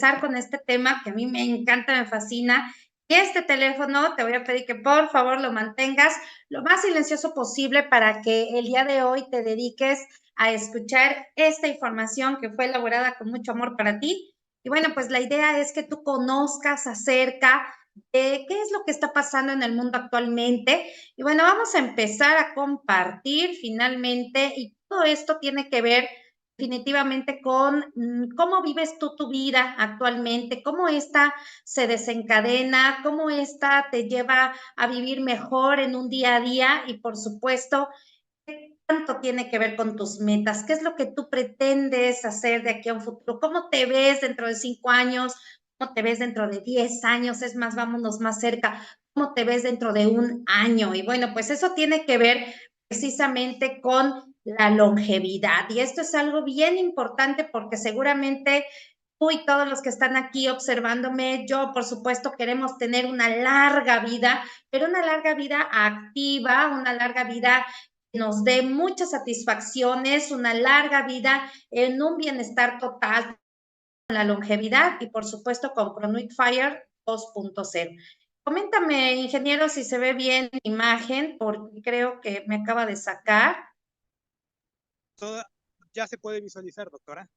empezar con este tema que a mí me encanta, me fascina. Y este teléfono te voy a pedir que por favor lo mantengas lo más silencioso posible para que el día de hoy te dediques a escuchar esta información que fue elaborada con mucho amor para ti. Y bueno, pues la idea es que tú conozcas acerca de qué es lo que está pasando en el mundo actualmente. Y bueno, vamos a empezar a compartir finalmente, y todo esto tiene que ver definitivamente con cómo vives tú tu vida actualmente, cómo esta se desencadena, cómo esta te lleva a vivir mejor en un día a día y por supuesto, qué tanto tiene que ver con tus metas, qué es lo que tú pretendes hacer de aquí a un futuro, cómo te ves dentro de 5 años, cómo te ves dentro de 10 años, es más, vámonos más cerca, cómo te ves dentro de un año. Y bueno, pues eso tiene que ver precisamente con la longevidad. Y esto es algo bien importante porque seguramente tú y todos los que están aquí observándome, yo por supuesto queremos tener una larga vida, pero una larga vida activa, una larga vida que nos dé muchas satisfacciones, una larga vida en un bienestar total, con la longevidad y por supuesto con Chronoid Fire 2.0. Coméntame, ingeniero, si se ve bien la imagen, porque creo que me acaba de sacar. Toda, ya se puede visualizar, doctora.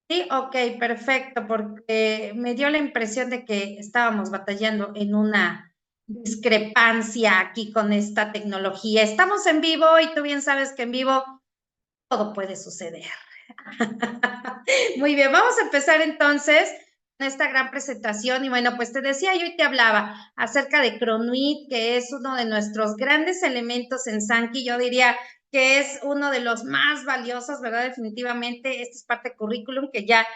Sí, ok, perfecto, porque me dio la impresión de que estábamos batallando en una discrepancia aquí con esta tecnología. Estamos en vivo y tú bien sabes que en vivo todo puede suceder. Muy bien, vamos a empezar entonces con esta gran presentación. Y bueno, pues te decía yo y te hablaba acerca de Chronoid, que es uno de nuestros grandes elementos en Sankey. Yo diría que es uno de los más valiosos, ¿verdad? Definitivamente, esta es parte del currículum que ya el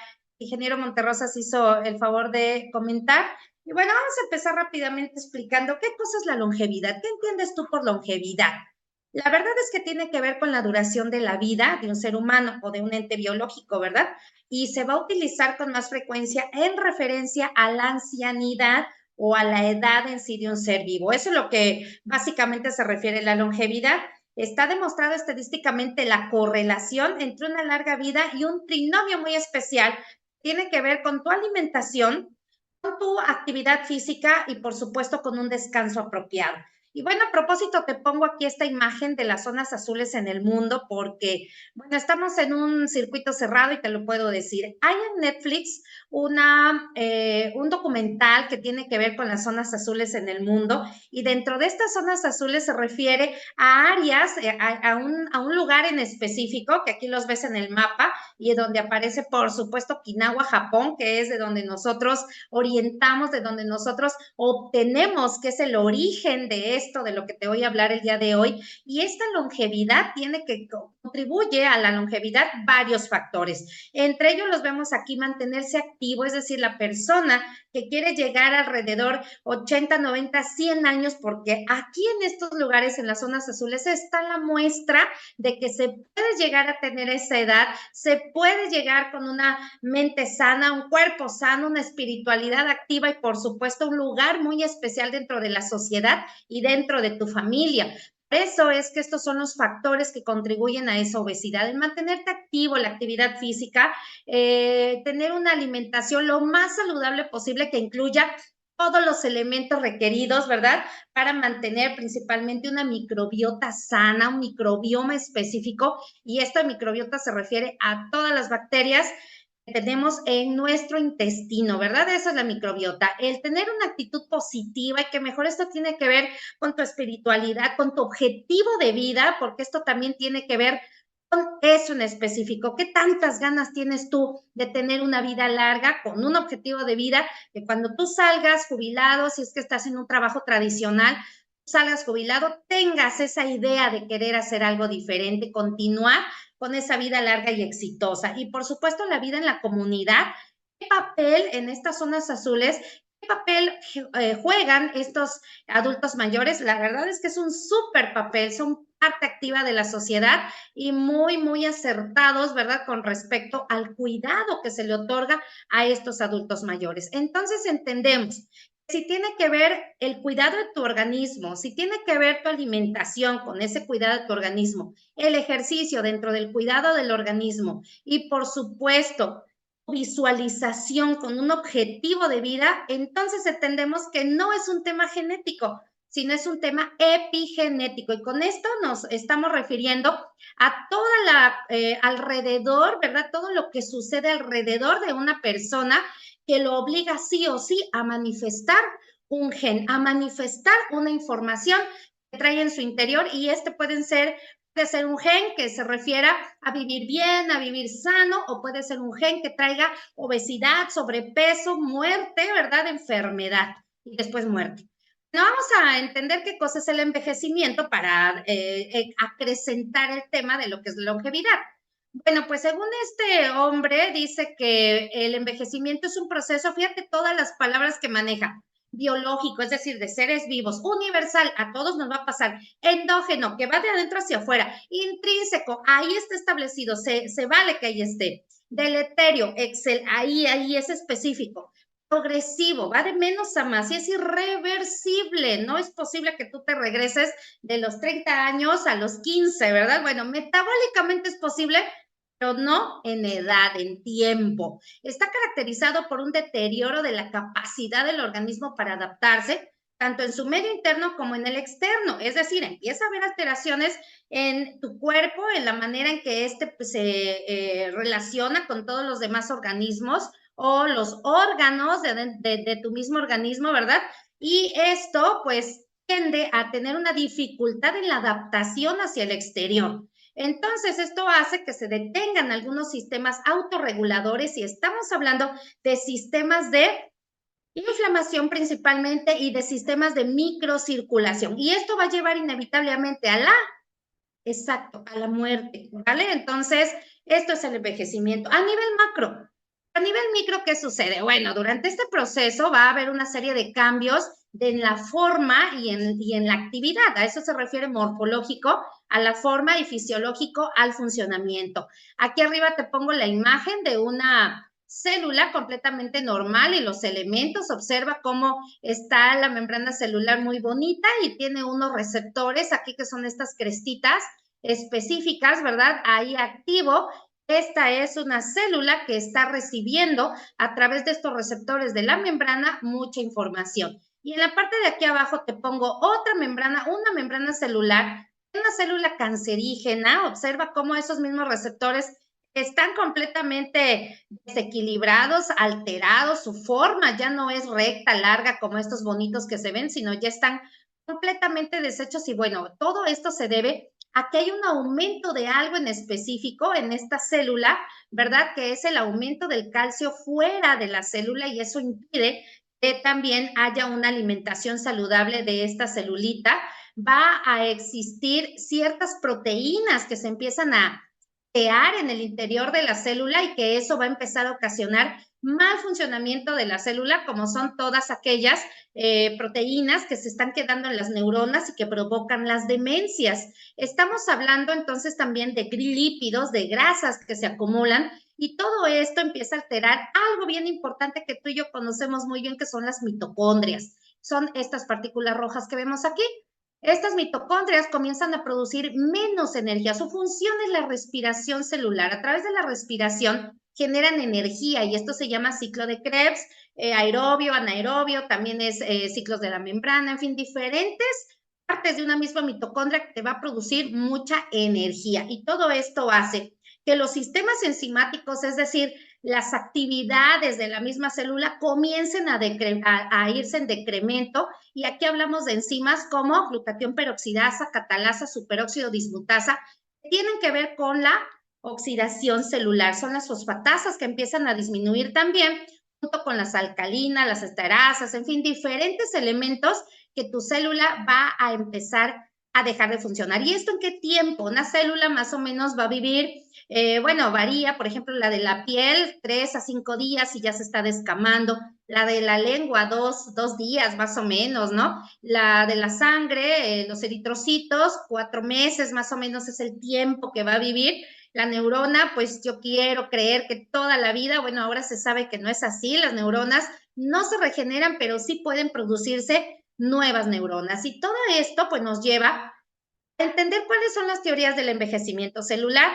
ingeniero Monterrosas hizo el favor de comentar. Y bueno, vamos a empezar rápidamente explicando qué cosa es la longevidad. ¿Qué entiendes tú por longevidad? La verdad es que tiene que ver con la duración de la vida de un ser humano o de un ente biológico, ¿verdad? Y se va a utilizar con más frecuencia en referencia a la ancianidad o a la edad en sí de un ser vivo. Eso es lo que básicamente se refiere a la longevidad. Está demostrado estadísticamente la correlación entre una larga vida y un trinomio muy especial. Tiene que ver con tu alimentación, con tu actividad física y por supuesto con un descanso apropiado. Y bueno, a propósito, te pongo aquí esta imagen de las zonas azules en el mundo porque, bueno, estamos en un circuito cerrado y te lo puedo decir. Hay en Netflix un documental que tiene que ver con las zonas azules en el mundo y dentro de estas zonas azules se refiere a áreas, a un lugar en específico, que aquí los ves en el mapa y donde aparece, por supuesto, Okinawa, Japón, que es de donde nosotros orientamos, de donde nosotros obtenemos, que es el origen de esto, de lo que te voy a hablar el día de hoy. Y esta longevidad contribuye a la longevidad varios factores. Entre ellos los vemos aquí, mantenerse activo, es decir, la persona que quiere llegar alrededor 80, 90, 100 años, porque aquí en estos lugares, en las zonas azules, está la muestra de que se puede llegar a tener esa edad, se puede llegar con una mente sana, un cuerpo sano, una espiritualidad activa y por supuesto un lugar muy especial dentro de la sociedad y dentro de tu familia. Por eso es que estos son los factores que contribuyen a esa obesidad, el mantenerte activo, la actividad física, tener una alimentación lo más saludable posible que incluya todos los elementos requeridos, ¿verdad? Para mantener principalmente una microbiota sana, un microbioma específico, y esta microbiota se refiere a todas las bacterias que tenemos en nuestro intestino, ¿verdad? Esa es la microbiota. El tener una actitud positiva y que mejor esto tiene que ver con tu espiritualidad, con tu objetivo de vida, porque esto también tiene que ver con eso en específico. ¿Qué tantas ganas tienes tú de tener una vida larga con un objetivo de vida que cuando tú salgas jubilado, si es que estás en un trabajo tradicional, salgas jubilado, tengas esa idea de querer hacer algo diferente, continuar con esa vida larga y exitosa? Y por supuesto, la vida en la comunidad. ¿Qué papel en estas zonas azules? ¿Qué papel juegan estos adultos mayores? La verdad es que es un súper papel, son parte activa de la sociedad y muy, muy acertados, ¿verdad? Con respecto al cuidado que se le otorga a estos adultos mayores. Entonces entendemos si tiene que ver el cuidado de tu organismo, si tiene que ver tu alimentación con ese cuidado de tu organismo, el ejercicio dentro del cuidado del organismo y por supuesto visualización, con un objetivo de vida, entonces entendemos que no es un tema genético, sino es un tema epigenético. Y con esto nos estamos refiriendo a toda alrededor, ¿verdad? Todo lo que sucede alrededor de una persona que lo obliga sí o sí a manifestar un gen, a manifestar una información que trae en su interior, y puede ser un gen que se refiera a vivir bien, a vivir sano, o puede ser un gen que traiga obesidad, sobrepeso, muerte, ¿verdad? Enfermedad y después muerte. No vamos a entender qué cosa es el envejecimiento para acrecentar el tema de lo que es la longevidad. Bueno, pues según este hombre dice que el envejecimiento es un proceso, fíjate todas las palabras que maneja: biológico, es decir, de seres vivos; universal, a todos nos va a pasar; endógeno, que va de adentro hacia afuera; intrínseco, ahí está establecido, se vale que ahí esté; deleterio, Excel, ahí es específico; progresivo, va de menos a más y es irreversible. No es posible que tú te regreses de los 30 años a los 15, ¿verdad? Bueno, metabólicamente es posible, pero no en edad, en tiempo. Está caracterizado por un deterioro de la capacidad del organismo para adaptarse, tanto en su medio interno como en el externo. Es decir, empieza a haber alteraciones en tu cuerpo, en la manera en que pues, se relaciona con todos los demás organismos o los órganos de tu mismo organismo, ¿verdad? Y esto, pues, tiende a tener una dificultad en la adaptación hacia el exterior. Entonces, esto hace que se detengan algunos sistemas autorreguladores, y estamos hablando de sistemas de inflamación principalmente y de sistemas de microcirculación. Y esto va a llevar inevitablemente a la muerte, ¿vale? Entonces, esto es el envejecimiento. A nivel macro, a nivel micro, ¿qué sucede? Bueno, durante este proceso va a haber una serie de cambios en la forma y en la actividad. A eso se refiere morfológico, a la forma, y fisiológico, al funcionamiento. Aquí arriba te pongo la imagen de una célula completamente normal y los elementos. Observa cómo está la membrana celular muy bonita y tiene unos receptores aquí que son estas crestitas específicas, ¿verdad? Ahí activo. Esta es una célula que está recibiendo a través de estos receptores de la membrana mucha información. Y en la parte de aquí abajo te pongo otra membrana, una membrana celular, una célula cancerígena. Observa cómo esos mismos receptores están completamente desequilibrados, alterados, su forma ya no es recta, larga como estos bonitos que se ven, sino ya están completamente deshechos. Y bueno, todo esto se debe a que hay un aumento de algo en específico en esta célula, ¿verdad? Que es el aumento del calcio fuera de la célula, y eso impide que también haya una alimentación saludable de esta celulita. Va a existir ciertas proteínas que se empiezan a crear en el interior de la célula, y que eso va a empezar a ocasionar mal funcionamiento de la célula, como son todas aquellas proteínas que se están quedando en las neuronas y que provocan las demencias. Estamos hablando entonces también de lípidos, de grasas que se acumulan, y todo esto empieza a alterar algo bien importante que tú y yo conocemos muy bien, que son las mitocondrias. Son estas partículas rojas que vemos aquí. Estas mitocondrias comienzan a producir menos energía. Su función es la respiración celular. A través de la respiración generan energía, y esto se llama ciclo de Krebs, aerobio, anaerobio, también es ciclos de la membrana, en fin, diferentes partes de una misma mitocondria que te va a producir mucha energía. Y todo esto hace que los sistemas enzimáticos, es decir, las actividades de la misma célula, comiencen a irse en decremento. Y aquí hablamos de enzimas como glutatión peroxidasa, catalasa, superóxido dismutasa, que tienen que ver con la oxidación celular. Son las fosfatasas que empiezan a disminuir también, junto con las alcalinas, las esterasas, en fin, diferentes elementos que tu célula va a empezar a dejar de funcionar. ¿Y esto en qué tiempo? Una célula más o menos va a vivir, bueno, varía. Por ejemplo, la de la piel, 3 a 5 días y ya se está descamando. La de la lengua, dos días más o menos, ¿no? La de la sangre, los eritrocitos, 4 meses más o menos es el tiempo que va a vivir. La neurona, pues yo quiero creer que toda la vida. Bueno, ahora se sabe que no es así. Las neuronas no se regeneran, pero sí pueden producirse nuevas neuronas. Y todo esto, pues, nos lleva a entender cuáles son las teorías del envejecimiento celular.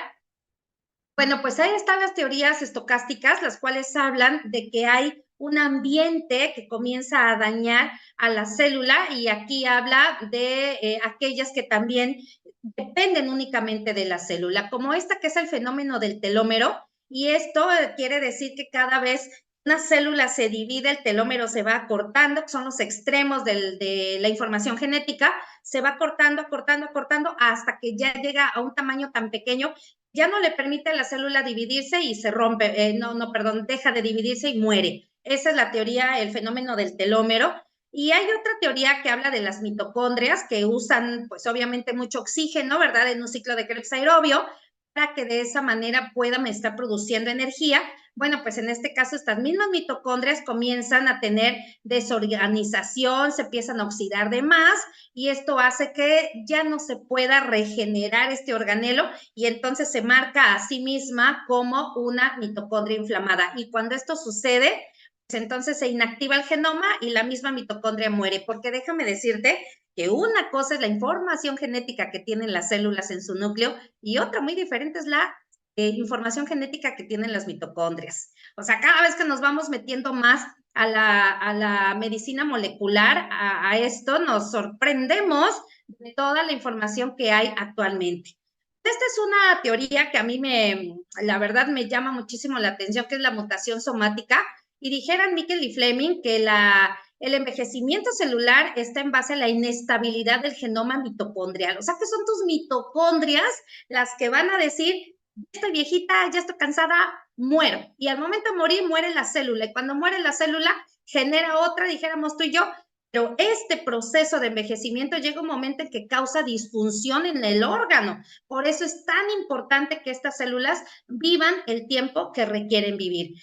Bueno, pues ahí están las teorías estocásticas, las cuales hablan de que hay un ambiente que comienza a dañar a la célula, y aquí habla de aquellas que también dependen únicamente de la célula, como esta que es el fenómeno del telómero, y esto quiere decir que cada vez una célula se divide, el telómero se va acortando, que son los extremos de la información genética, se va cortando, cortando, cortando, hasta que ya llega a un tamaño tan pequeño, ya no le permite a la célula dividirse y se rompe, perdón, deja de dividirse y muere. Esa es la teoría, el fenómeno del telómero. Y hay otra teoría que habla de las mitocondrias, que usan, pues obviamente, mucho oxígeno, ¿verdad? En un ciclo de Krebs aerobio, para que de esa manera puedan estar produciendo energía. Bueno, pues en este caso estas mismas mitocondrias comienzan a tener desorganización, se empiezan a oxidar de más, y esto hace que ya no se pueda regenerar este organelo, y entonces se marca a sí misma como una mitocondria inflamada. Y cuando esto sucede, pues entonces se inactiva el genoma y la misma mitocondria muere, porque déjame decirte que una cosa es la información genética que tienen las células en su núcleo, y otra muy diferente es la información genética que tienen las mitocondrias. O sea, cada vez que nos vamos metiendo más a la medicina molecular, a esto, nos sorprendemos de toda la información que hay actualmente. Esta es una teoría que a mí la verdad me llama muchísimo la atención, que es la mutación somática, y dijeran Mikel y Fleming que el envejecimiento celular está en base a la inestabilidad del genoma mitocondrial. O sea, que son tus mitocondrias las que van a decir, ya estoy viejita, ya estoy cansada, muero. Y al momento de morir, muere la célula. Y cuando muere la célula, genera otra, dijéramos tú y yo. Pero este proceso de envejecimiento llega un momento en que causa disfunción en el órgano. Por eso es tan importante que estas células vivan el tiempo que requieren vivir.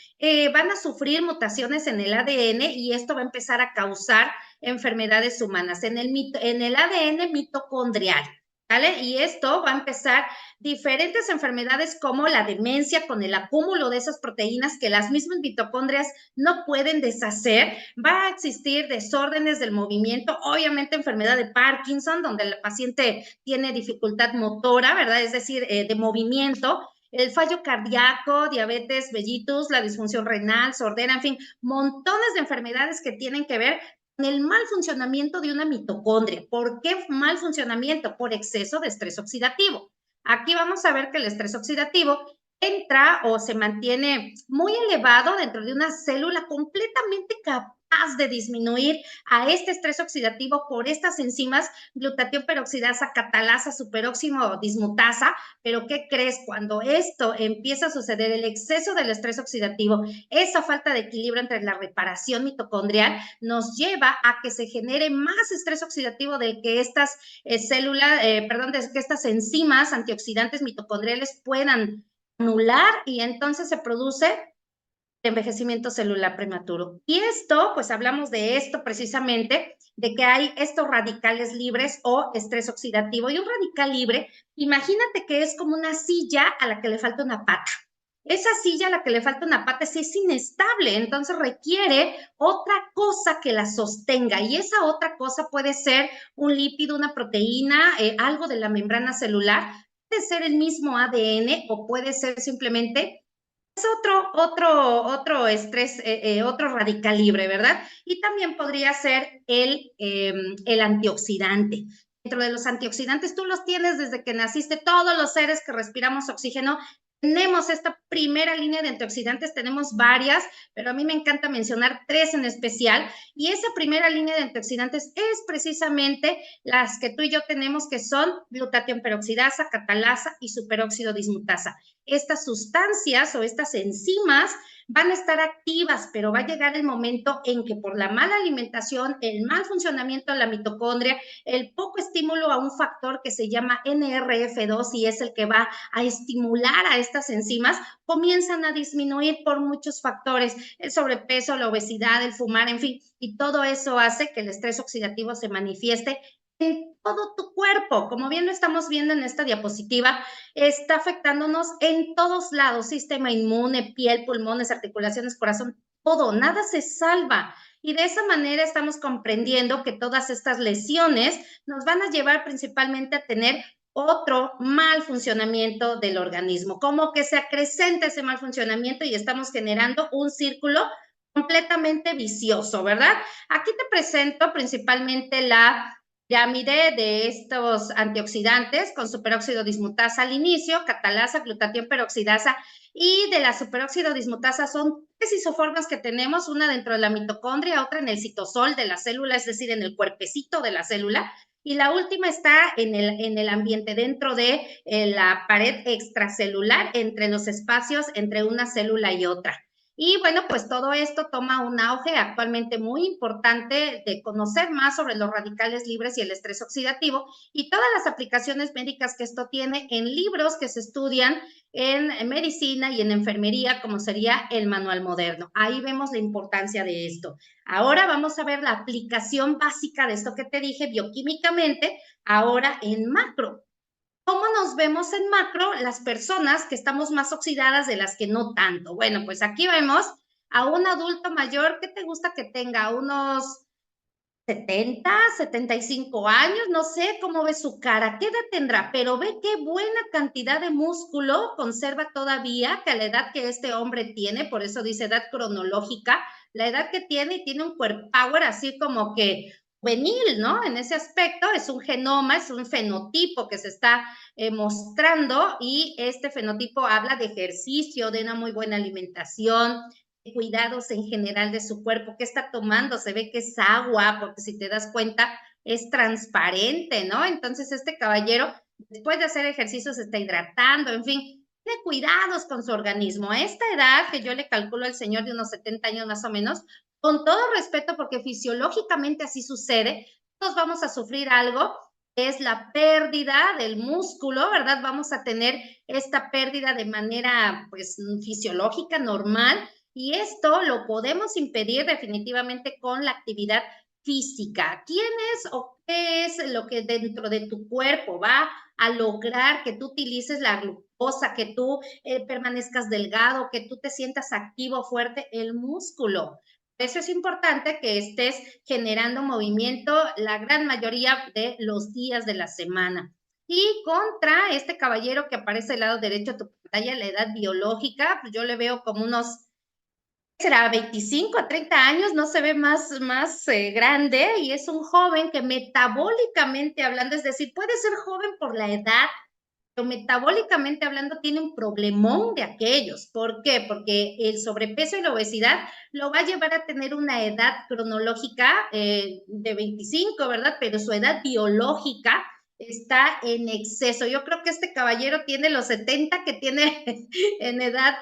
Van a sufrir mutaciones en el ADN, y esto va a empezar a causar enfermedades humanas en el ADN mitocondrial. ¿Vale? Y esto va a empezar diferentes enfermedades como la demencia, con el acúmulo de esas proteínas que las mismas mitocondrias no pueden deshacer. Va a existir desórdenes del movimiento, obviamente enfermedad de Parkinson, donde el paciente tiene dificultad motora, ¿verdad? Es decir, de movimiento. El fallo cardíaco, diabetes mellitus, la disfunción renal, sordera, en fin, montones de enfermedades que tienen que ver el mal funcionamiento de una mitocondria. ¿Por qué mal funcionamiento? Por exceso de estrés oxidativo. Aquí vamos a ver que el estrés oxidativo entra o se mantiene muy elevado dentro de una célula completamente capaz de disminuir a este estrés oxidativo por estas enzimas glutatión peroxidasa, catalasa, superóxido dismutasa. Pero ¿qué crees? Cuando esto empieza a suceder, el exceso del estrés oxidativo, esa falta de equilibrio entre la reparación mitocondrial, nos lleva a que se genere más estrés oxidativo del que estas de que estas enzimas antioxidantes mitocondriales puedan anular, y entonces se produce envejecimiento celular prematuro. Y esto, pues hablamos de esto precisamente, de que hay estos radicales libres o estrés oxidativo. Y un radical libre, imagínate que es como una silla a la que le falta una pata. Esa silla a la que le falta una pata es inestable, entonces requiere otra cosa que la sostenga, y esa otra cosa puede ser un lípido, una proteína, algo de la membrana celular, puede ser el mismo ADN, o puede ser simplemente otro estrés, otro radical libre, ¿verdad? Y también podría ser el antioxidante. Dentro de los antioxidantes, tú los tienes desde que naciste, todos los seres que respiramos oxígeno. Tenemos esta primera línea de antioxidantes, tenemos varias, pero a mí me encanta mencionar 3 en especial. Y esa primera línea de antioxidantes es precisamente las que tú y yo tenemos, que son glutatión peroxidasa, catalasa y superóxido dismutasa. Estas sustancias o estas enzimas van a estar activas, pero va a llegar el momento en que por la mala alimentación, el mal funcionamiento de la mitocondria, el poco estímulo a un factor que se llama NRF2, y es el que va a estimular a estas enzimas, comienzan a disminuir por muchos factores: el sobrepeso, la obesidad, el fumar, en fin, y todo eso hace que el estrés oxidativo se manifieste en todo tu cuerpo. Como bien lo estamos viendo en esta diapositiva, está afectándonos en todos lados: sistema inmune, piel, pulmones, articulaciones, corazón, todo, nada se salva. Y de esa manera estamos comprendiendo que todas estas lesiones nos van a llevar principalmente a tener otro mal funcionamiento del organismo, como que se acrecenta ese mal funcionamiento y estamos generando un círculo completamente vicioso, ¿verdad? Aquí te presento principalmente la pirámide de estos antioxidantes con superóxido dismutasa al inicio, catalasa, glutatión peroxidasa, y de la superóxido dismutasa son tres isoformas que tenemos, una dentro de la mitocondria, otra en el citosol de la célula, es decir, en el cuerpecito de la célula, y la última está en el ambiente, dentro de la pared extracelular, entre los espacios entre una célula y otra. Y bueno, pues todo esto toma un auge actualmente muy importante de conocer más sobre los radicales libres y el estrés oxidativo y todas las aplicaciones médicas que esto tiene en libros que se estudian en medicina y en enfermería, como sería el manual moderno. Ahí vemos la importancia de esto. Ahora vamos a ver la aplicación básica de esto que te dije bioquímicamente, ahora en macro. ¿Cómo nos vemos en macro las personas que estamos más oxidadas de las que no tanto? Bueno, pues aquí vemos a un adulto mayor que te gusta que tenga unos 70, 75 años, no sé cómo ve su cara, qué edad tendrá, pero ve qué buena cantidad de músculo conserva todavía, que a la edad que este hombre tiene, por eso dice edad cronológica, la edad que tiene y tiene un core power así como que juvenil, ¿no? En ese aspecto es un genoma, es un fenotipo que se está mostrando y este fenotipo habla de ejercicio, de una muy buena alimentación, cuidados en general de su cuerpo, qué está tomando, se ve que es agua, porque si te das cuenta es transparente, ¿no? Entonces este caballero, después de hacer ejercicio, se está hidratando, en fin, tiene cuidados con su organismo. A esta edad, que yo le calculo al señor de unos 70 años más o menos, con todo respeto, porque fisiológicamente así sucede, todos vamos a sufrir algo, es la pérdida del músculo, ¿verdad? Vamos a tener esta pérdida de manera, pues, fisiológica, normal, y esto lo podemos impedir definitivamente con la actividad física. ¿Quién es o qué es lo que dentro de tu cuerpo va a lograr que tú utilices la glucosa, que tú permanezcas delgado, que tú te sientas activo, fuerte? El músculo. Por eso es importante que estés generando movimiento la gran mayoría de los días de la semana. Y contra este caballero que aparece al lado derecho de tu pantalla, la edad biológica, pues yo le veo como unos, será 25 a 30 años, no se ve más grande, y es un joven que metabólicamente hablando, es decir, puede ser joven por la edad, pero metabólicamente hablando tiene un problemón de aquellos. ¿Por qué? Porque el sobrepeso y la obesidad lo va a llevar a tener una edad cronológica de 25, ¿verdad? Pero su edad biológica está en exceso. Yo creo que este caballero tiene los 70 que tiene en edad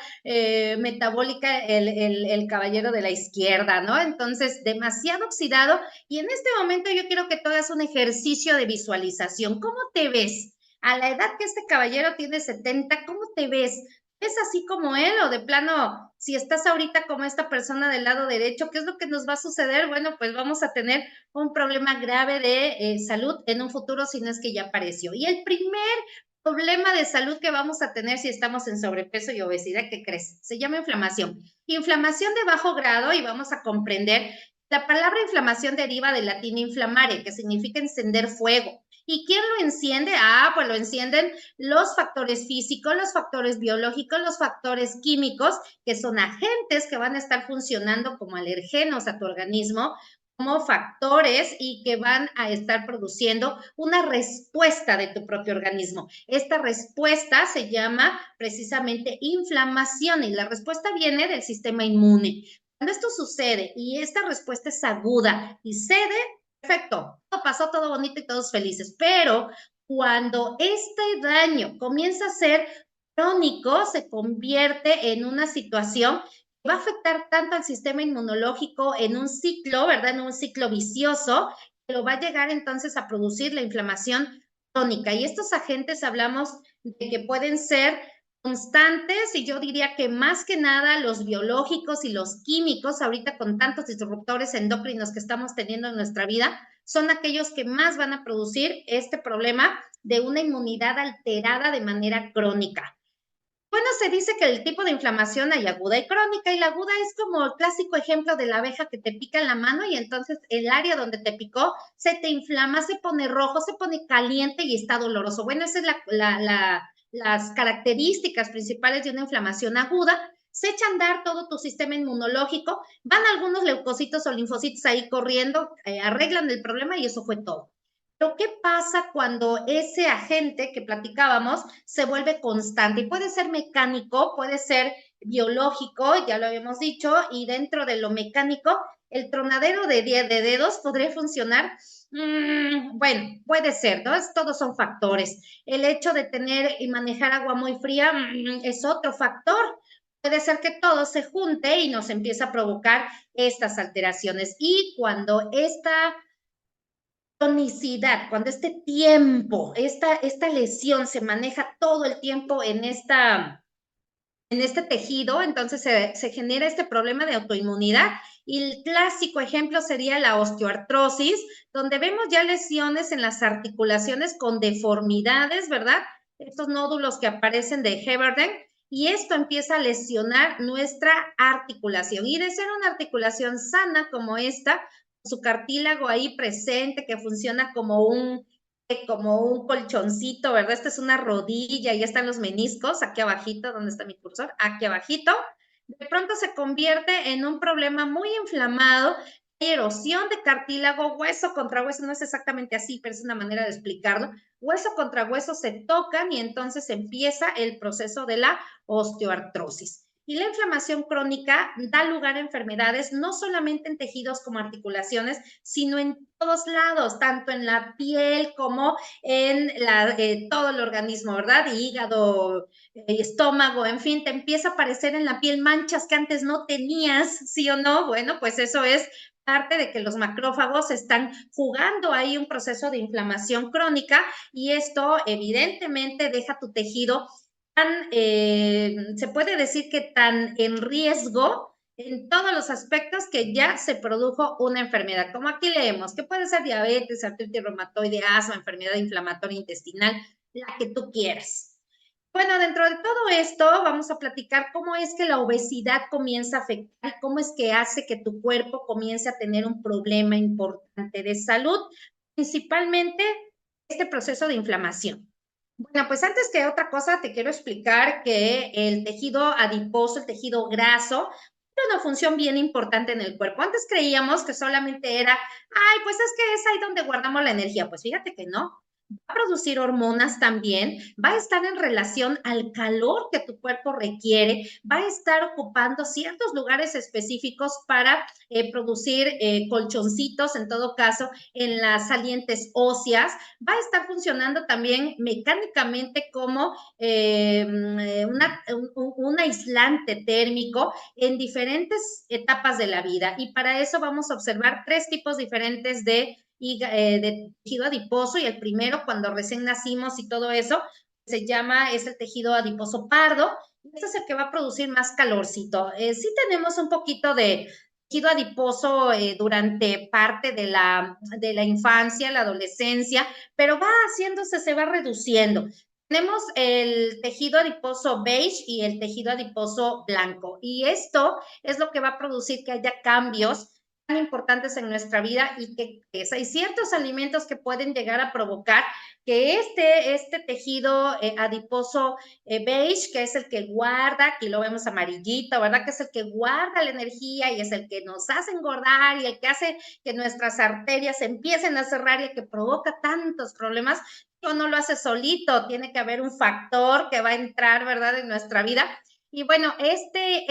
metabólica el caballero de la izquierda, ¿no? Entonces, demasiado oxidado. Y en este momento yo quiero que tú hagas un ejercicio de visualización. ¿Cómo te ves? A la edad que este caballero tiene 70, ¿cómo te ves? ¿Es así como él o de plano, si estás ahorita como esta persona del lado derecho, qué es lo que nos va a suceder? Bueno, pues vamos a tener un problema grave de salud en un futuro si no es que ya apareció. Y el primer problema de salud que vamos a tener si estamos en sobrepeso y obesidad, ¿qué crees? Se llama inflamación. Inflamación de bajo grado, y vamos a comprender, la palabra inflamación deriva del latín inflamare, que significa encender fuego. ¿Y quién lo enciende? Ah, pues lo encienden los factores físicos, los factores biológicos, los factores químicos, que son agentes que van a estar funcionando como alergenos a tu organismo, como factores y que van a estar produciendo una respuesta de tu propio organismo. Esta respuesta se llama precisamente inflamación y la respuesta viene del sistema inmune. Cuando esto sucede y esta respuesta es aguda y cede, perfecto, todo pasó, todo bonito y todos felices, pero cuando este daño comienza a ser crónico, se convierte en una situación va a afectar tanto al sistema inmunológico en un ciclo, ¿verdad? En un ciclo vicioso, que lo va a llegar entonces a producir la inflamación crónica. Y estos agentes hablamos de que pueden ser constantes, y yo diría que más que nada los biológicos y los químicos, ahorita con tantos disruptores endocrinos que estamos teniendo en nuestra vida, son aquellos que más van a producir este problema de una inmunidad alterada de manera crónica. Buenos se dice que el tipo de inflamación hay aguda y crónica, y la aguda es como el clásico ejemplo de la abeja que te pica en la mano y entonces el área donde te picó se te inflama, se pone rojo, se pone caliente y está doloroso. Bueno, esas es las características principales de una inflamación aguda. Se echa a andar todo tu sistema inmunológico, van algunos leucocitos o linfocitos ahí corriendo, arreglan el problema y eso fue todo. Pero ¿qué pasa cuando ese agente que platicábamos se vuelve constante? Y puede ser mecánico, puede ser biológico, ya lo habíamos dicho, y dentro de lo mecánico, el tronadero de dedos podría funcionar. Bueno, puede ser, ¿no? Todos son factores. El hecho de tener y manejar agua muy fría es otro factor. Puede ser que todo se junte y nos empieza a provocar estas alteraciones. Y cuando esta tonicidad, cuando este tiempo, esta lesión se maneja todo el tiempo en este tejido, entonces se genera este problema de autoinmunidad. Y el clásico ejemplo sería la osteoartrosis, donde vemos ya lesiones en las articulaciones con deformidades, ¿verdad? Estos nódulos que aparecen de Heberden, y esto empieza a lesionar nuestra articulación. Y de ser una articulación sana como esta, su cartílago ahí presente que funciona como un colchoncito, ¿verdad? Esta es una rodilla, y están los meniscos, aquí abajito, ¿dónde está mi cursor? Aquí abajito. De pronto se convierte en un problema muy inflamado, hay erosión de cartílago, hueso contra hueso, no es exactamente así, pero es una manera de explicarlo. Hueso contra hueso se tocan y entonces empieza el proceso de la osteoartrosis. Y la inflamación crónica da lugar a enfermedades no solamente en tejidos como articulaciones, sino en todos lados, tanto en la piel como en todo el organismo, ¿verdad? Hígado, estómago, en fin, te empieza a aparecer en la piel manchas que antes no tenías, ¿sí o no? Bueno, pues eso es parte de que los macrófagos están jugando ahí un proceso de inflamación crónica, y esto evidentemente deja tu tejido se puede decir que tan en riesgo en todos los aspectos que ya se produjo una enfermedad. Como aquí leemos, que puede ser diabetes, artritis reumatoide, asma, enfermedad inflamatoria intestinal, la que tú quieras. Bueno, dentro de todo esto vamos a platicar cómo es que la obesidad comienza a afectar, cómo es que hace que tu cuerpo comience a tener un problema importante de salud, principalmente este proceso de inflamación. Bueno, pues antes que otra cosa te quiero explicar que el tejido adiposo, el tejido graso, tiene una función bien importante en el cuerpo. Antes creíamos que solamente era, ay, pues es que es ahí donde guardamos la energía. Pues fíjate que no, va a producir hormonas también, va a estar en relación al calor que tu cuerpo requiere, va a estar ocupando ciertos lugares específicos para producir colchoncitos, en todo caso, en las salientes óseas, va a estar funcionando también mecánicamente como un aislante térmico en diferentes etapas de la vida. Y para eso vamos a observar tres tipos diferentes de tejido adiposo, y el primero cuando recién nacimos y todo eso es el tejido adiposo pardo. Este es el que va a producir más calorcito. Sí tenemos un poquito de tejido adiposo durante parte de la infancia, la adolescencia, pero va haciéndose, se va reduciendo. Tenemos el tejido adiposo beige y el tejido adiposo blanco, y esto es lo que va a producir que haya cambios tan importantes en nuestra vida, y que hay ciertos alimentos que pueden llegar a provocar que este tejido adiposo beige, que es el que guarda, aquí lo vemos amarillito, ¿verdad? Que es el que guarda la energía y es el que nos hace engordar y el que hace que nuestras arterias empiecen a cerrar y el que provoca tantos problemas. No lo hace solito, tiene que haber un factor que va a entrar, ¿verdad?, en nuestra vida. Y bueno, este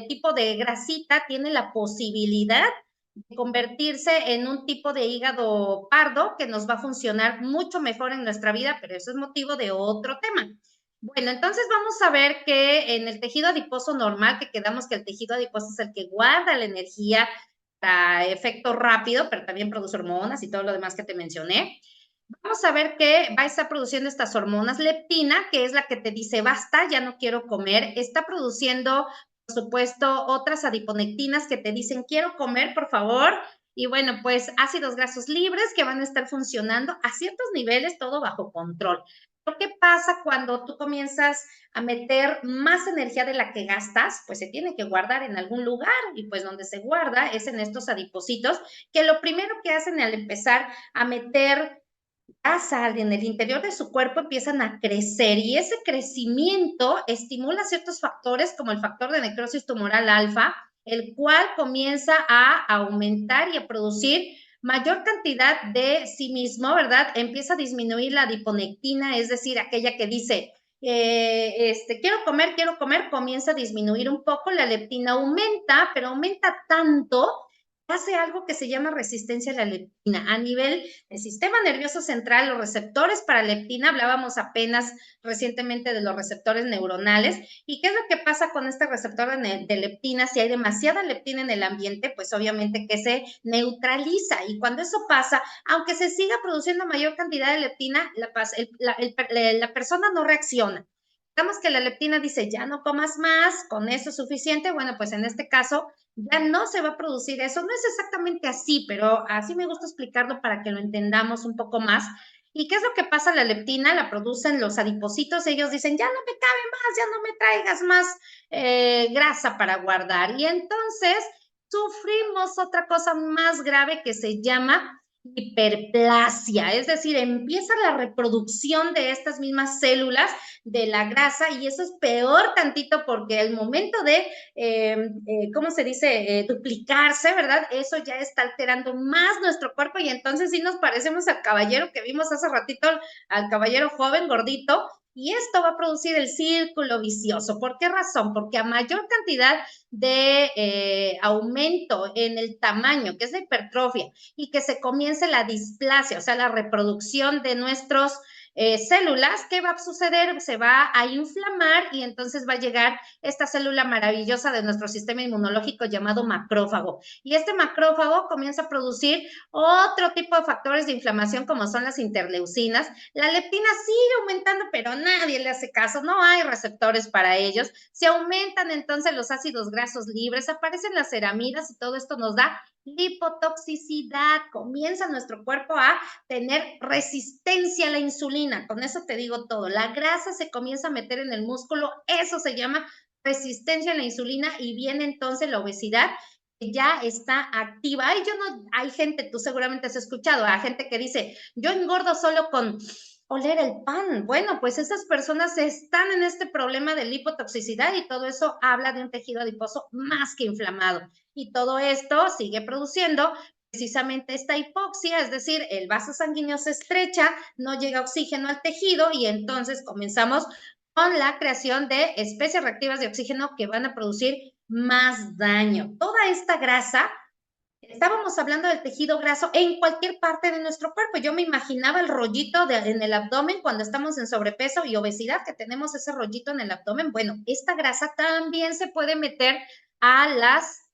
tipo de grasita tiene la posibilidad de convertirse en un tipo de hígado pardo que nos va a funcionar mucho mejor en nuestra vida, pero eso es motivo de otro tema. Bueno, entonces vamos a ver que en el tejido adiposo normal, que quedamos que el tejido adiposo es el que guarda la energía para efecto rápido, pero también produce hormonas y todo lo demás que te mencioné. Vamos a ver que va a estar produciendo estas hormonas. Leptina, que es la que te dice basta, ya no quiero comer, está produciendo, por supuesto, otras adiponectinas que te dicen quiero comer, por favor. Y bueno, pues ácidos grasos libres que van a estar funcionando a ciertos niveles, todo bajo control. ¿Qué pasa cuando tú comienzas a meter más energía de la que gastas? Pues se tiene que guardar en algún lugar y pues donde se guarda es en estos adipocitos, que lo primero que hacen al empezar a meter grasa en el interior de su cuerpo empiezan a crecer y ese crecimiento estimula ciertos factores como el factor de necrosis tumoral alfa, el cual comienza a aumentar y a producir mayor cantidad de sí mismo, ¿verdad? Empieza a disminuir la adiponectina, es decir, aquella que dice, quiero comer, comienza a disminuir un poco, la leptina aumenta, pero aumenta tanto, hace algo que se llama resistencia a la leptina. A nivel del sistema nervioso central, los receptores para leptina, hablábamos apenas recientemente de los receptores neuronales, ¿y qué es lo que pasa con este receptor de leptina? Si hay demasiada leptina en el ambiente, pues obviamente que se neutraliza, y cuando eso pasa, aunque se siga produciendo mayor cantidad de leptina, la persona no reacciona. Digamos que la leptina dice, ya no comas más, con eso es suficiente. Bueno, pues en este caso ya no se va a producir eso. No es exactamente así, pero así me gusta explicarlo para que lo entendamos un poco más. ¿Y qué es lo que pasa? La leptina la producen los adipocitos. Ellos dicen, ya no me cabe más, ya no me traigas más grasa para guardar. Y entonces sufrimos otra cosa más grave que se llama hiperplasia, es decir, empieza la reproducción de estas mismas células de la grasa y eso es peor tantito porque el momento de, ¿cómo se dice?, duplicarse, ¿verdad? Eso ya está alterando más nuestro cuerpo y entonces sí nos parecemos al caballero que vimos hace ratito, al caballero joven, gordito, y esto va a producir el círculo vicioso. ¿Por qué razón? Porque a mayor cantidad de aumento en el tamaño, que es la hipertrofia, y que se comience la displasia, o sea, la reproducción de nuestros células, ¿qué va a suceder? Se va a inflamar y entonces va a llegar esta célula maravillosa de nuestro sistema inmunológico llamado macrófago. Y este macrófago comienza a producir otro tipo de factores de inflamación como son las interleucinas. La leptina sigue aumentando, pero nadie le hace caso, no hay receptores para ellos. Se aumentan entonces los ácidos grasos libres, aparecen las ceramidas y todo esto nos da lipotoxicidad. Comienza nuestro cuerpo a tener resistencia a la insulina. Con eso te digo todo. La grasa se comienza a meter en el músculo, eso se llama resistencia a la insulina y viene entonces la obesidad que ya está activa. Ay, yo no, hay gente, tú seguramente has escuchado, hay gente que dice, yo engordo solo con oler el pan. Bueno, pues esas personas están en este problema de lipotoxicidad y todo eso habla de un tejido adiposo más que inflamado. Y todo esto sigue produciendo precisamente esta hipoxia, es decir, el vaso sanguíneo se estrecha, no llega oxígeno al tejido y entonces comenzamos con la creación de especies reactivas de oxígeno que van a producir más daño. Toda esta grasa, estábamos hablando del tejido graso en cualquier parte de nuestro cuerpo. Yo me imaginaba el rollito en el abdomen cuando estamos en sobrepeso y obesidad, que tenemos ese rollito en el abdomen. Bueno, esta grasa también se puede meter a las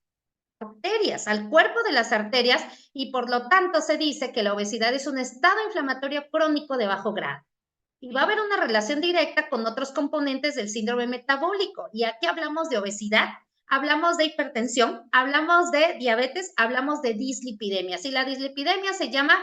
arterias, al cuerpo de las arterias, y por lo tanto se dice que la obesidad es un estado inflamatorio crónico de bajo grado. Y va a haber una relación directa con otros componentes del síndrome metabólico. Y aquí hablamos de obesidad, hablamos de hipertensión, hablamos de diabetes, hablamos de dislipidemia. Si la dislipidemia se llama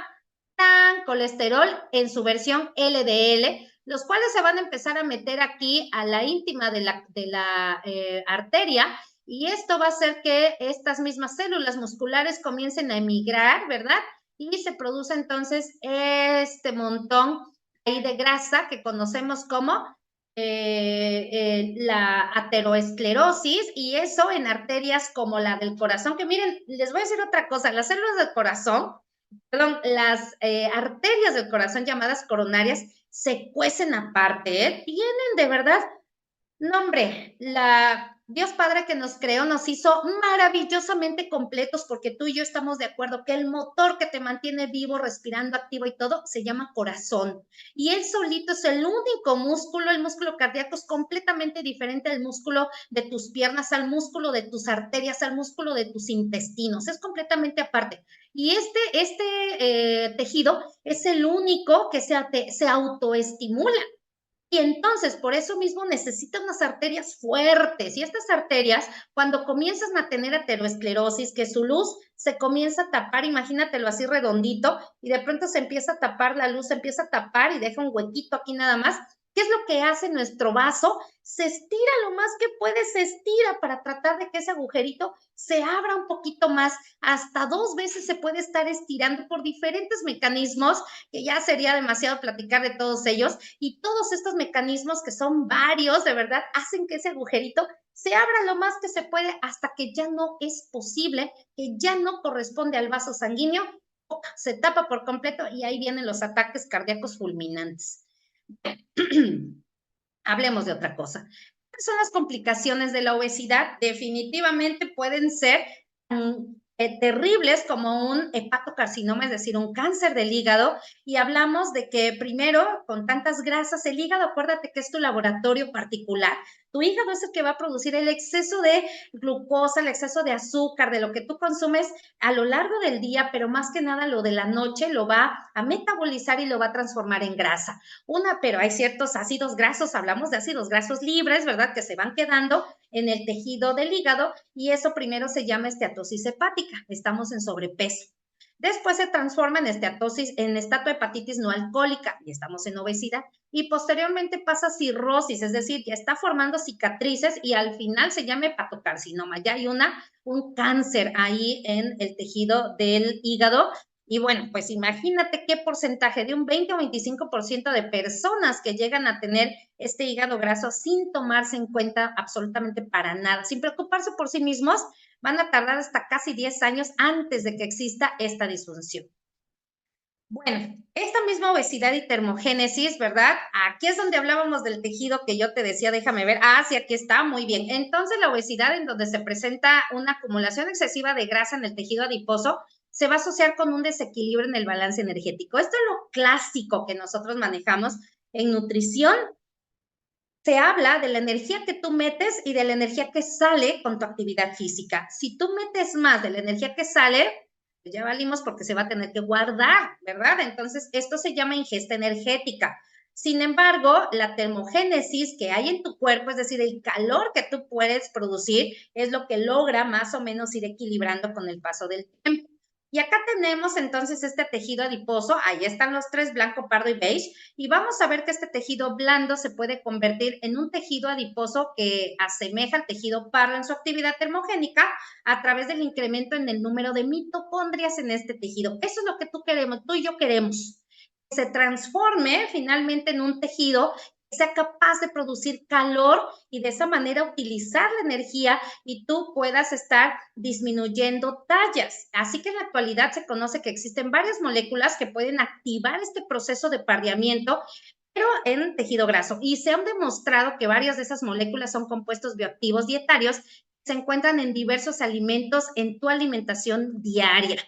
tan colesterol en su versión LDL, los cuales se van a empezar a meter aquí a la íntima de la arteria, y esto va a hacer que estas mismas células musculares comiencen a emigrar, ¿verdad? Y se produce entonces este montón ahí de grasa que conocemos como la ateroesclerosis, y eso en arterias como la del corazón, que miren, les voy a decir otra cosa, las células del corazón, perdón, las arterias del corazón llamadas coronarias se cuecen aparte, ¿eh? Tienen de verdad, no hombre, Dios Padre que nos creó nos hizo maravillosamente completos porque tú y yo estamos de acuerdo que el motor que te mantiene vivo, respirando, activo y todo se llama corazón. Y él solito es el único músculo, el músculo cardíaco es completamente diferente al músculo de tus piernas, al músculo de tus arterias, al músculo de tus intestinos, es completamente aparte. Y este tejido es el único que se autoestimula. Y entonces, por eso mismo necesitan unas arterias fuertes. Y estas arterias, cuando comienzan a tener aterosclerosis, que su luz se comienza a tapar, imagínatelo así redondito, y de pronto se empieza a tapar, la luz se empieza a tapar y deja un huequito aquí nada más. ¿Qué es lo que hace nuestro vaso? Se estira lo más que puede, se estira para tratar de que ese agujerito se abra un poquito más. Hasta 2 veces se puede estar estirando por diferentes mecanismos, que ya sería demasiado platicar de todos ellos. Y todos estos mecanismos, que son varios, de verdad, hacen que ese agujerito se abra lo más que se puede hasta que ya no es posible, que ya no corresponde al vaso sanguíneo, se tapa por completo y ahí vienen los ataques cardíacos fulminantes. Hablemos de otra cosa. ¿Cuáles son las complicaciones de la obesidad? Definitivamente pueden ser terribles como un hepatocarcinoma, es decir, un cáncer del hígado, y hablamos de que primero, con tantas grasas, el hígado, acuérdate que es tu laboratorio particular, tu hígado es el que va a producir el exceso de glucosa, el exceso de azúcar, de lo que tú consumes a lo largo del día, pero más que nada lo de la noche lo va a metabolizar y lo va a transformar en grasa. Pero hay ciertos ácidos grasos, hablamos de ácidos grasos libres, ¿verdad? Que se van quedando en el tejido del hígado y eso primero se llama esteatosis hepática, estamos en sobrepeso. Después se transforma en estatohepatitis no alcohólica y estamos en obesidad. Y posteriormente pasa a cirrosis, es decir, ya está formando cicatrices y al final se llama hepatocarcinoma. Ya hay un cáncer ahí en el tejido del hígado. Y bueno, pues imagínate qué porcentaje, de un 20 o 25% de personas que llegan a tener este hígado graso sin tomarse en cuenta absolutamente para nada, sin preocuparse por sí mismos, van a tardar hasta casi 10 años antes de que exista esta disfunción. Bueno, esta misma obesidad y termogénesis, ¿verdad? Aquí es donde hablábamos del tejido que yo te decía, déjame ver. Ah, sí, aquí está, muy bien. Entonces, la obesidad, en donde se presenta una acumulación excesiva de grasa en el tejido adiposo, se va a asociar con un desequilibrio en el balance energético. Esto es lo clásico que nosotros manejamos en nutrición. Se habla de la energía que tú metes y de la energía que sale con tu actividad física. Si tú metes más de la energía que sale, pues ya valimos porque se va a tener que guardar, ¿verdad? Entonces, esto se llama ingesta energética. Sin embargo, la termogénesis que hay en tu cuerpo, es decir, el calor que tú puedes producir, es lo que logra más o menos ir equilibrando con el paso del tiempo. Y acá tenemos entonces este tejido adiposo, ahí están los tres, blanco, pardo y beige, y vamos a ver que este tejido blando se puede convertir en un tejido adiposo que asemeja al tejido pardo en su actividad termogénica a través del incremento en el número de mitocondrias en este tejido. Eso es lo que tú queremos, tú y yo queremos, que se transforme finalmente en un tejido que sea capaz de producir calor y de esa manera utilizar la energía y tú puedas estar disminuyendo tallas. Así que en la actualidad se conoce que existen varias moléculas que pueden activar este proceso de pardeamiento, pero en tejido graso. Y se han demostrado que varias de esas moléculas son compuestos bioactivos dietarios que se encuentran en diversos alimentos en tu alimentación diaria.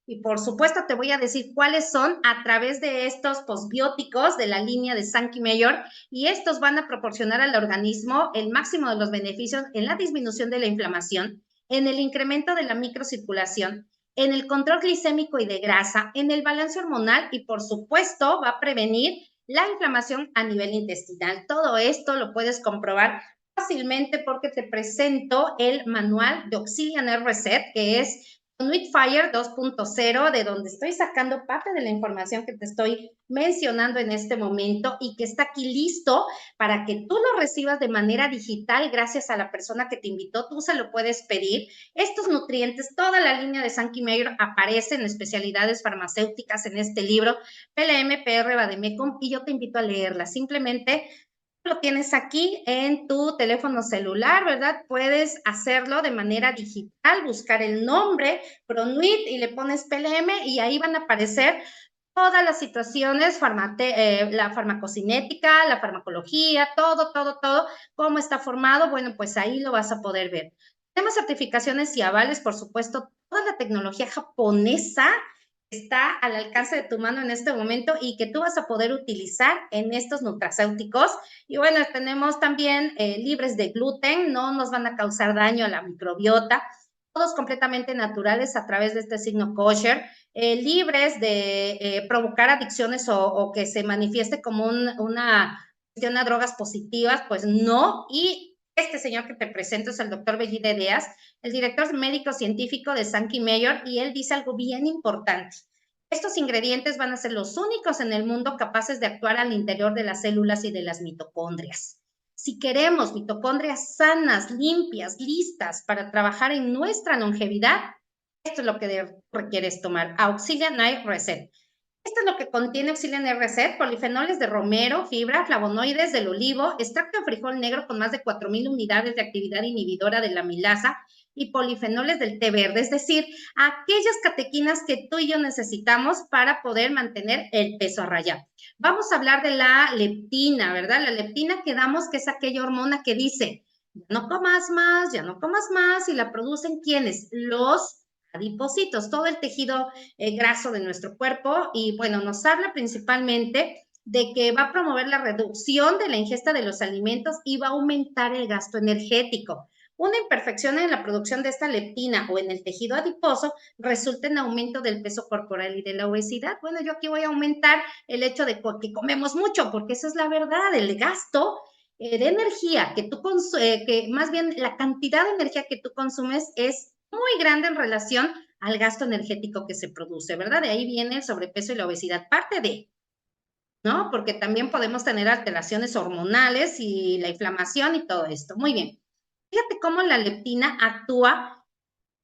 Y por supuesto te voy a decir cuáles son a través de estos posbióticos de la línea de Sankey Mayor, y estos van a proporcionar al organismo el máximo de los beneficios en la disminución de la inflamación, en el incremento de la microcirculación, en el control glicémico y de grasa, en el balance hormonal y por supuesto va a prevenir la inflamación a nivel intestinal. Todo esto lo puedes comprobar fácilmente porque te presento el manual de Auxilian Air Reset, que es Fire 2.0, de donde estoy sacando parte de la información que te estoy mencionando en este momento y que está aquí listo para que tú lo recibas de manera digital gracias a la persona que te invitó. Tú se lo puedes pedir. Estos nutrientes, toda la línea de Sankey Mayor aparece en especialidades farmacéuticas en este libro, PLM, PR, Vademecum, y yo te invito a leerla. Simplemente lo tienes aquí en tu teléfono celular, ¿verdad? Puedes hacerlo de manera digital, buscar el nombre ProNuit y le pones PLM y ahí van a aparecer todas las situaciones, la farmacocinética, la farmacología, todo, cómo está formado. Bueno, pues ahí lo vas a poder ver. Tenemos certificaciones y avales, por supuesto, toda la tecnología japonesa está al alcance de tu mano en este momento y que tú vas a poder utilizar en estos nutracéuticos. Y bueno, tenemos también libres de gluten, no nos van a causar daño a la microbiota, todos completamente naturales a través de este signo kosher, libres de provocar adicciones o que se manifieste como una cuestiona drogas positivas, pues no. Y este señor que te presento es el doctor Bellide Díaz, el director médico científico de Sankey Mayor, y él dice algo bien importante. Estos ingredientes van a ser los únicos en el mundo capaces de actuar al interior de las células y de las mitocondrias. Si queremos mitocondrias sanas, limpias, listas para trabajar en nuestra longevidad, esto es lo que requieres tomar, Auxilia Night Reset. Esto es lo que contiene Auxilia Night Reset: polifenoles de romero, fibra, flavonoides del olivo, extracto de frijol negro con más de 4,000 unidades de actividad inhibidora de la amilasa y polifenoles del té verde, es decir, aquellas catequinas que tú y yo necesitamos para poder mantener el peso a raya. Vamos a hablar de la leptina, ¿verdad? La leptina, quedamos que es aquella hormona que dice, ya no comas más, ya no comas más, y la producen ¿quiénes? Los adipocitos, todo el tejido graso de nuestro cuerpo. Y bueno, nos habla principalmente de que va a promover la reducción de la ingesta de los alimentos y va a aumentar el gasto energético. Una imperfección en la producción de esta leptina o en el tejido adiposo resulta en aumento del peso corporal y de la obesidad. Bueno, yo aquí voy a aumentar el hecho de que comemos mucho, porque esa es la verdad, el gasto de energía que tú que más bien la cantidad de energía que tú consumes es muy grande en relación al gasto energético que se produce, ¿verdad? De ahí viene el sobrepeso y la obesidad, parte de, ¿no? Porque también podemos tener alteraciones hormonales y la inflamación y todo esto. Muy bien. Fíjate cómo la leptina actúa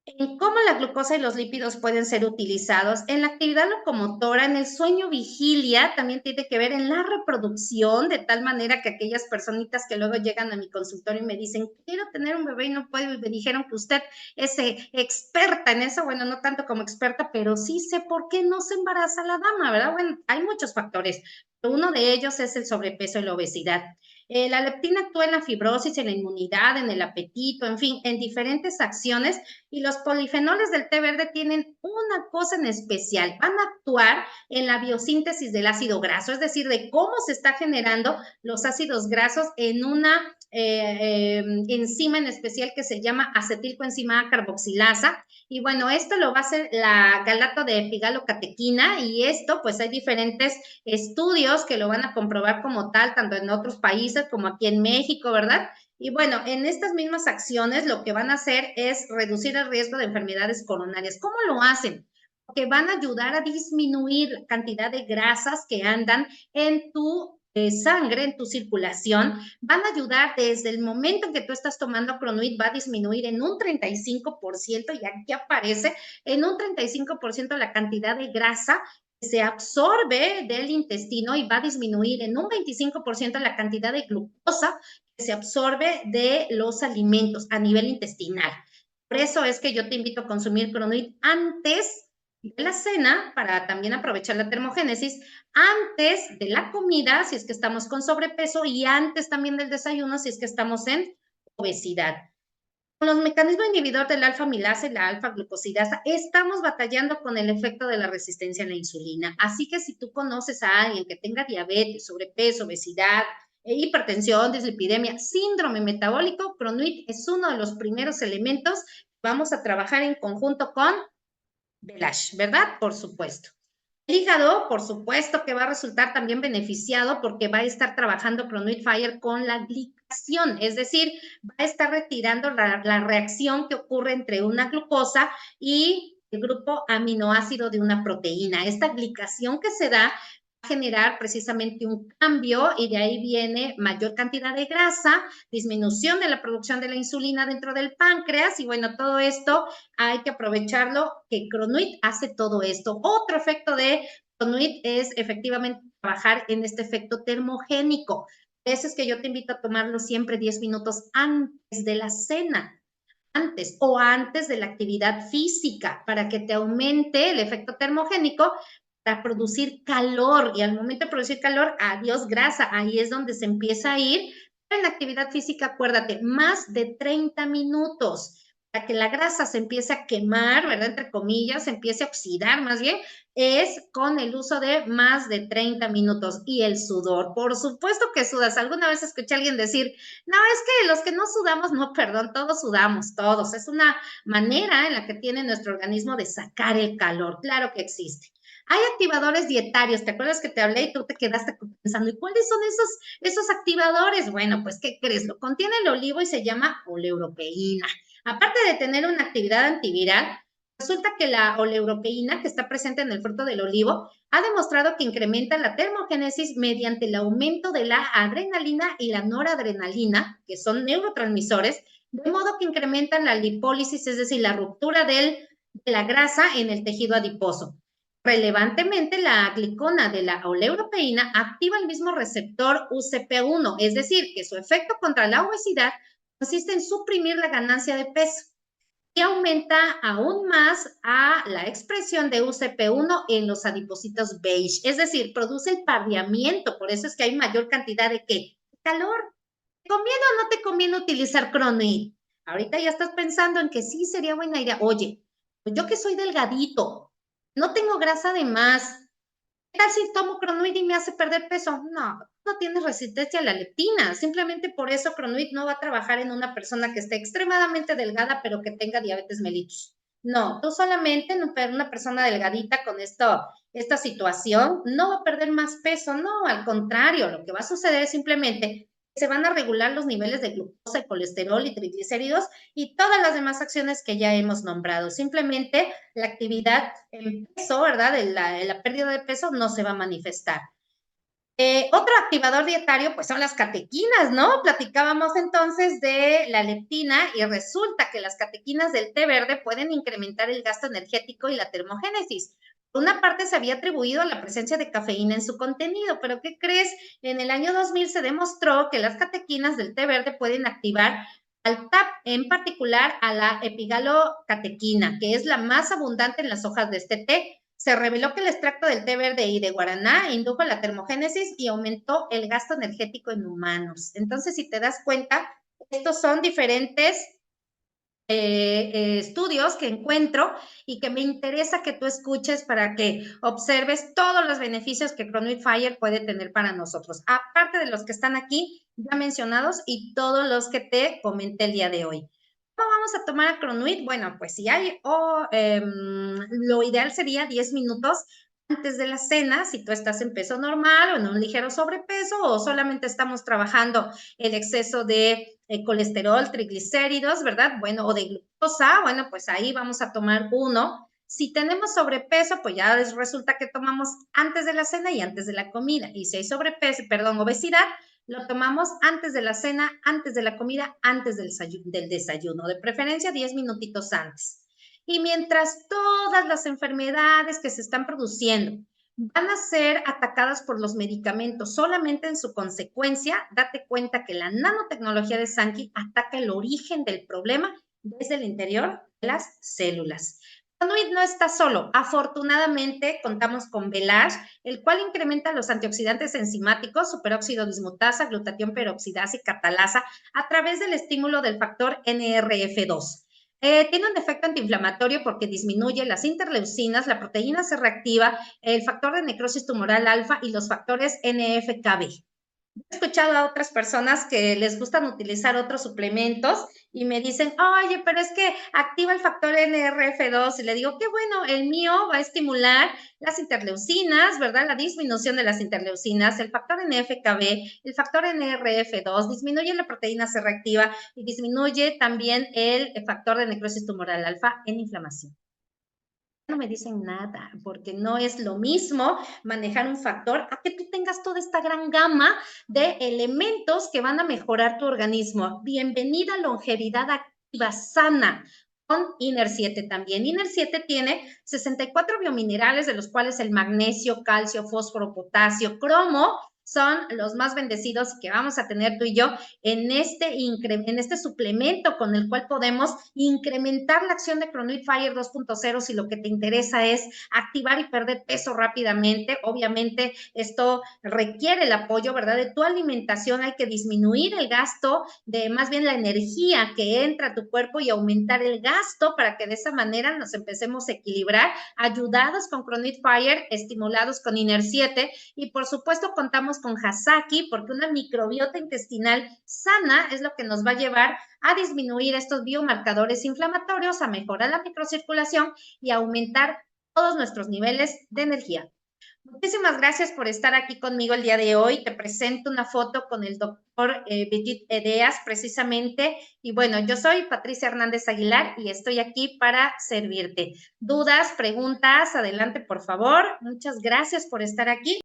en cómo la glucosa y los lípidos pueden ser utilizados en la actividad locomotora, en el sueño vigilia, también tiene que ver en la reproducción, de tal manera que aquellas personitas que luego llegan a mi consultorio y me dicen, quiero tener un bebé y no puedo, y me dijeron que usted es experta en eso. Bueno, no tanto como experta, pero sí sé por qué no se embaraza la dama, ¿verdad? Bueno, hay muchos factores. Uno de ellos es el sobrepeso y la obesidad. La leptina actúa en la fibrosis, en la inmunidad, en el apetito, en fin, en diferentes acciones. Y los polifenoles del té verde tienen una cosa en especial: van a actuar en la biosíntesis del ácido graso, es decir, de cómo se está generando los ácidos grasos en una enzima en especial que se llama acetilcoenzima carboxilasa. Y bueno, esto lo va a hacer la galato de epigalocatequina, y esto pues hay diferentes estudios que lo van a comprobar como tal, tanto en otros países como aquí en México, ¿verdad? Y bueno, en estas mismas acciones lo que van a hacer es reducir el riesgo de enfermedades coronarias. ¿Cómo lo hacen? Porque van a ayudar a disminuir la cantidad de grasas que andan en tu sangre, en tu circulación. Van a ayudar desde el momento en que tú estás tomando Cronuit, va a disminuir en un 35%, y aquí aparece en un 35% la cantidad de grasa que se absorbe del intestino, y va a disminuir en un 25% la cantidad de glucosa que se absorbe de los alimentos a nivel intestinal. Por eso es que yo te invito a consumir Cronuit antes de la cena, para también aprovechar la termogénesis, antes de la comida si es que estamos con sobrepeso, y antes también del desayuno si es que estamos en obesidad. Con los mecanismos inhibidores del alfa-amilasa y la alfa-glucosidasa, estamos batallando con el efecto de la resistencia a la insulina. Así que si tú conoces a alguien que tenga diabetes, sobrepeso, obesidad, hipertensión, dislipidemia, síndrome metabólico, Cronuit es uno de los primeros elementos que vamos a trabajar en conjunto con Belash, ¿verdad? Por supuesto. El hígado, por supuesto, que va a resultar también beneficiado, porque va a estar trabajando Cronuit Fire con la glicación, es decir, va a estar retirando la reacción que ocurre entre una glucosa y el grupo aminoácido de una proteína. Esta glicación que se da a generar precisamente un cambio, y de ahí viene mayor cantidad de grasa, disminución de la producción de la insulina dentro del páncreas. Y bueno, todo esto hay que aprovecharlo, que Cronuit hace todo esto. Otro efecto de Cronuit es efectivamente trabajar en este efecto termogénico. Eso es que yo te invito a tomarlo siempre 10 minutos antes de la cena, antes o antes de la actividad física, para que te aumente el efecto termogénico, para producir calor. Y al momento de producir calor, adiós grasa, ahí es donde se empieza a ir. En la actividad física, acuérdate, más de 30 minutos, para que la grasa se empiece a quemar, ¿verdad? Entre comillas, se empiece a oxidar más bien, es con el uso de más de 30 minutos. Y el sudor, por supuesto que sudas. Alguna vez escuché a alguien decir, no, es que los que no sudamos, no, perdón, todos sudamos, todos. Es una manera en la que tiene nuestro organismo de sacar el calor. Claro que existe. Hay activadores dietarios, ¿te acuerdas que te hablé y tú te quedaste pensando, ¿y cuáles son esos activadores? Bueno, pues, ¿qué crees? Lo contiene el olivo y se llama oleuropeína. Aparte de tener una actividad antiviral, resulta que la oleuropeína, que está presente en el fruto del olivo, ha demostrado que incrementa la termogénesis mediante el aumento de la adrenalina y la noradrenalina, que son neurotransmisores, de modo que incrementan la lipólisis, es decir, la ruptura de la grasa en el tejido adiposo. Relevantemente, la glicona de la oleuropeína activa el mismo receptor UCP1, es decir, que su efecto contra la obesidad consiste en suprimir la ganancia de peso y aumenta aún más a la expresión de UCP1 en los adipocitos beige, es decir, produce el pardeamiento, por eso es que hay mayor cantidad de ¿qué? Calor. ¿Te conviene o no te conviene utilizar Cronuit? Ahorita ya estás pensando en que sí sería buena idea. Oye, pues yo que soy delgadito, no tengo grasa de más, ¿qué tal si tomo Cronuit y me hace perder peso? No, no tienes resistencia a la leptina. Simplemente por eso Cronuit no va a trabajar en una persona que esté extremadamente delgada, pero que tenga diabetes mellitus. No, tú solamente, una persona delgadita con esta situación, no va a perder más peso. No, al contrario, lo que va a suceder es simplemente que se van a regular los niveles de glucosa, colesterol y triglicéridos y todas las demás acciones que ya hemos nombrado. Simplemente la actividad en peso, ¿verdad? La pérdida de peso no se va a manifestar. Otro activador dietario, pues son las catequinas, ¿no? Platicábamos entonces de la leptina y resulta que las catequinas del té verde pueden incrementar el gasto energético y la termogénesis. Por una parte se había atribuido a la presencia de cafeína en su contenido, pero ¿qué crees? En el año 2000 se demostró que las catequinas del té verde pueden activar al TAP, en particular a la epigalocatequina, que es la más abundante en las hojas de este té. Se reveló que el extracto del té verde y de guaraná indujo la termogénesis y aumentó el gasto energético en humanos. Entonces, si te das cuenta, estos son diferentes estudios que encuentro y que me interesa que tú escuches para que observes todos los beneficios que Cronuit Fire puede tener para nosotros, aparte de los que están aquí ya mencionados y todos los que te comenté el día de hoy. ¿Cómo vamos a tomar a Cronuit? Bueno, pues si hay, lo ideal sería 10 minutos antes de la cena, si tú estás en peso normal o en un ligero sobrepeso o solamente estamos trabajando el exceso de colesterol, triglicéridos, ¿verdad? Bueno, o de glucosa, bueno, pues ahí vamos a tomar uno. Si tenemos sobrepeso, pues ya resulta que tomamos antes de la cena y antes de la comida. Y si hay sobrepeso, perdón, obesidad, lo tomamos antes de la cena, antes de la comida, antes del desayuno, de preferencia 10 minutitos antes. Y mientras todas las enfermedades que se están produciendo van a ser atacadas por los medicamentos solamente en su consecuencia, date cuenta que la nanotecnología de Sankey ataca el origen del problema desde el interior de las células. Cronuit no está solo. Afortunadamente, contamos con Velage, el cual incrementa los antioxidantes enzimáticos, superóxido dismutasa, glutatión peroxidasa y catalasa a través del estímulo del factor NRF2. Tiene un efecto antiinflamatorio porque disminuye las interleucinas, la proteína C reactiva, el factor de necrosis tumoral alfa y los factores NF-κB. He escuchado a otras personas que les gustan utilizar otros suplementos y me dicen, oye, pero es que activa el factor NRF2 y le digo, qué bueno, el mío va a estimular las interleucinas, ¿verdad? La disminución de las interleucinas, el factor NF-κB, el factor NRF2, disminuye la proteína C reactiva y disminuye también el factor de necrosis tumoral alfa en inflamación. No me dicen nada, porque no es lo mismo manejar un factor a que tú tengas toda esta gran gama de elementos que van a mejorar tu organismo. Bienvenida longevidad activa sana con INER 7 también. INER 7 tiene 64 biominerales, de los cuales el magnesio, calcio, fósforo, potasio, cromo son los más bendecidos que vamos a tener tú y yo en este suplemento con el cual podemos incrementar la acción de Cronuit Fire 2.0 si lo que te interesa es activar y perder peso rápidamente. Obviamente esto requiere el apoyo, ¿verdad? De tu alimentación. Hay que disminuir el gasto de más bien la energía que entra a tu cuerpo y aumentar el gasto para que de esa manera nos empecemos a equilibrar, ayudados con Cronuit Fire, estimulados con INER 7 y por supuesto contamos con Hasaki porque una microbiota intestinal sana es lo que nos va a llevar a disminuir estos biomarcadores inflamatorios, a mejorar la microcirculación y a aumentar todos nuestros niveles de energía. Muchísimas gracias por estar aquí conmigo el día de hoy. Te presento una foto con el doctor Brigitte Edeas, precisamente. Y bueno, yo soy Patricia Hernández Aguilar y estoy aquí para servirte. Dudas, preguntas, adelante, por favor. Muchas gracias por estar aquí.